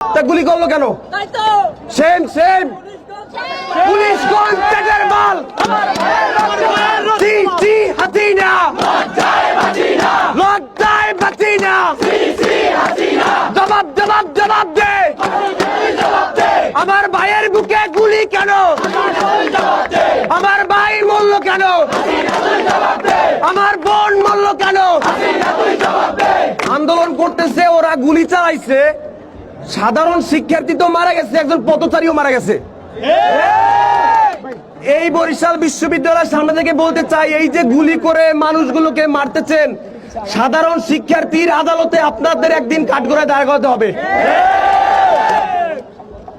তা গুলি করলো কেন? সেম সেম পুলিশ কোন পেটের মাল? জি জি হাসিনা লজ্জায় বাঁচি না। জবাব জবাব জবাব দে। আমার ভাইয়ের বুকে গুলি কেন? আমার ভাই মরল কেন? আমার বোন মরল কেন? আন্দোলন করতেছে, ওরা গুলি চালাইছে, সাধারণ শিক্ষার্থী তো মারা গেছে, একজন পথচারীও মারা গেছে। এই বরিশাল বিশ্ববিদ্যালয়ের সামনে থেকে বলতে চাই, এই যে গুলি করে মানুষগুলোকে মারতেছেন, সাধারণ শিক্ষার্থীর আদালতে আপনাদের একদিন কাঠগড়ায় দাঁড় করাতে হবে।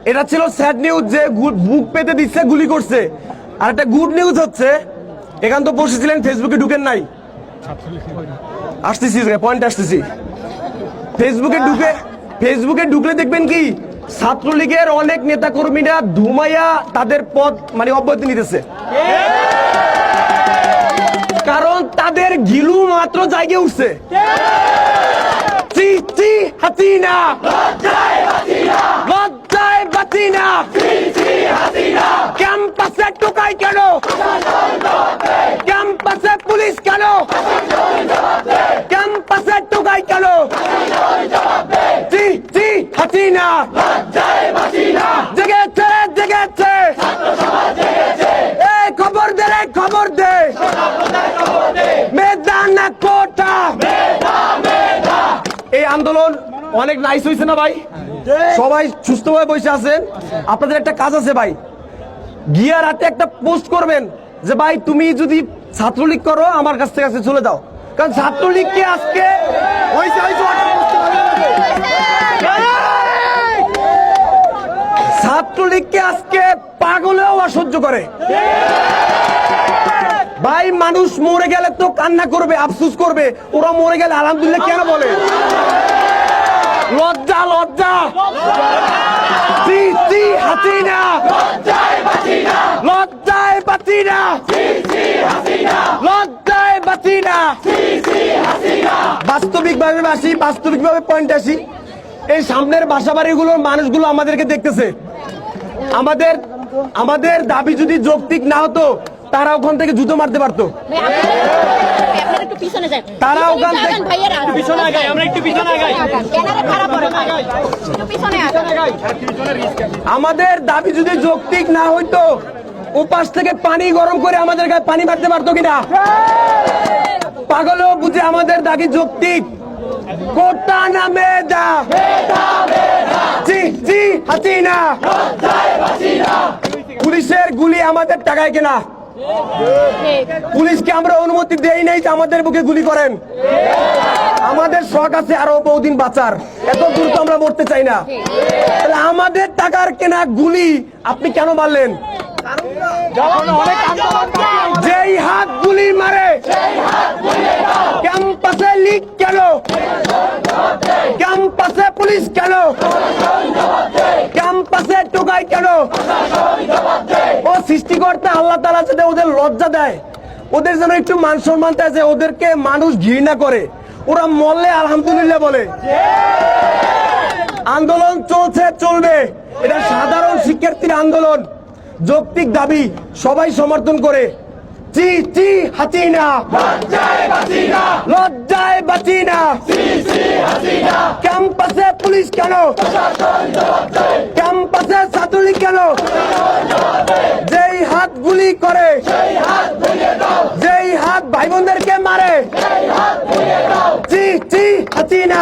এটা ছিল স্যাড নিউজ যে বুক পেতে দিচ্ছে, গুলি করছে। আর একটা গুড নিউজ হচ্ছে, এখান তো বসেছিলেন, ফেসবুকে ঢুকেন নাই। আসতেছি পয়েন্ট আসতেছি। ফেসবুকে ঢুকলে দেখবেন কি ছাত্রলীগের অনেক নেতা কর্মীরা ধুমাইয়া তাদের পদ মানে অব্যাহতি নিতেছে, কারণ তাদের গিলু মাত্র জায়গায় উঠছে। হাসিনা লজ্জায় বাঁচি না। ক্যাম্পাসে টোকাই কেন? ক্যাম্পাসে পুলিশ কেন? ক্যাম্পাসে টোকাই কেন? হাসিনা জেগেছে জেগেছে, এই খবর দে রে খবর দে। মেদানা কোটা। এই আন্দোলন অনেক নাইস হয়েছে না ভাই? সবাই সুস্থভাবে বসে আছেন। আপনাদের একটা কাজ আছে ভাই, গিয়া রাতে একটা পোস্ট করবেন যে ভাই তুমি যদি ছাত্রলীগ করো আমার কাছ থেকে চলে যাও, কারণ ছাত্রলীগকে আজকে ছাত্রলীগকে আজকে পাগলেও অসহ্য করে ভাই। মানুষ মরে গেলে তো কান্না করবে, আফসোস করবে, ওরা মরে গেলে আলহামদুলিল্লাহ কেন বলে? লজ্জা লজ্জা। হাসিনা লজ্জায় বাঁচি না। লজ্জায় বাঁচি না। বাস্তবিকভাবে আসি, বাস্তবিকভাবে পয়েন্ট আসি। এই সামনের বাসাবাড়িগুলোর মানুষগুলো আমাদেরকে দেখতেছে। আমাদের দাবি যদি যৌক্তিক না হতো, তারা ওখান থেকে জুতো মারতে পারতো। তারা ওখান থেকে আমাদের দাবি যদি যৌক্তিক না হইতো, ওপাশ থেকে পানি গরম করে আমাদের গায়ে পানি মারতে পারতো কিনা? পাগলও বুঝে আমাদের দাবি যৌক্তিক। কোটা না মেধা। হাসিনা পুলিশের গুলি আমাদের টাকায় কেনা। পুলিশকে আমরা অনুমতি দেই নাই যে আমাদের বুকে গুলি করেন। আমাদের শখ আছে আরো বহুদিন বাঁচার, এত দূর তো আমরা মরতে চাই না। তাহলে আমাদের টাকার কেনা গুলি আপনি কেন মারলেন? যেই হাত গুলি মারে ক্যাম্পাসে লিক কেন? ক্যাম্পাসে পুলিশ কেন? ক্যাম্পাসে টোকাই কেন? ও সৃষ্টিকর্তা আল্লাহ তাআলা যদি ওদের লজ্জা দেয়, ওদের যেন একটু মান সম্মান আছে, ওদেরকে মানুষ ঘৃণা করে, ওরা মরলে আলহামদুলিল্লাহ বলে। আন্দোলন চলছে, চলবে। এটা সাধারণ শিক্ষার্থীর আন্দোলন, যৌক্তিক দাবি, সবাই সমর্থন করে। হাসিনা লজ্জায় বাঁচি না। ক্যাম্পাসে পুলিশ কেন? ক্যাম্পাসে ছাত্রলীগ কেন? যেই হাত গুলি করে, যেই হাত ভাই বোনদেরকে মারে। হাসিনা